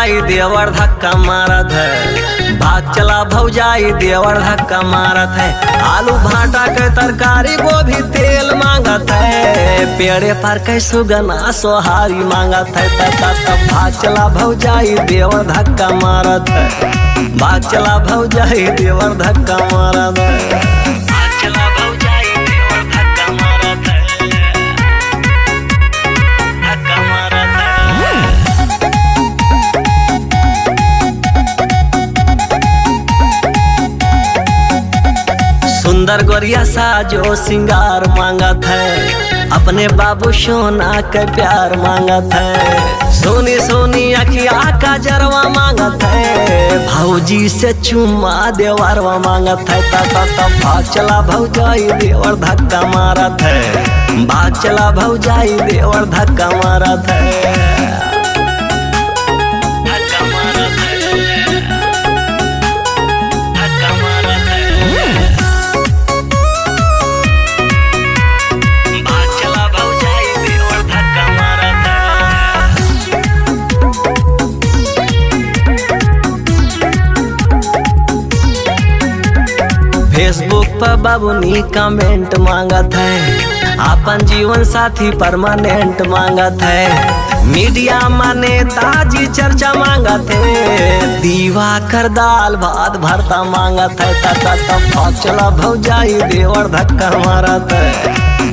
भौजाई देवर धक्का मारत है। भाग चला भौजाई देवर धक्का मारत है। आलू भाटा के तरकारी गोभी तेल मांगत है। पेड़े पर के सुगना सोहारी मांगत है। तब भाग चला भौजाई देवर धक्का मारत है। भाग चला भौजाई देवर धक्का मारत है। भाग चला भौजाई देवर धक्का मारत है। धक्का मारत है। सुंदर गोरिया साजो सिंगार मांगत है। अपने बाबू सोना के प्यार मांगत है। सोनी सोनी अखिया का जरवा मांगत है। भौजी से चुम्मा देवरवा मांगत है। तब भाग चला भौजाई देवर धक्का मारत है। भाग चला भौजाई देवर धक्का मारत है। धक्का मारत है। धक्का मारत है। भाग चला भौजाई देवर धक्का मारत है। फेसबुक पर बाबूनी कमेंट मांगत है। अपन जीवन साथी परमानेंट मांगत है। मीडिया में नेताजी चर्चा मांगत है। दीवा कर दाल भात भरता मांगत है। तब भाग चला भौजाई देवर धक्का मारत है।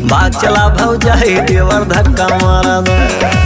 भाग चला भौजाई देवर धक्का मारत है।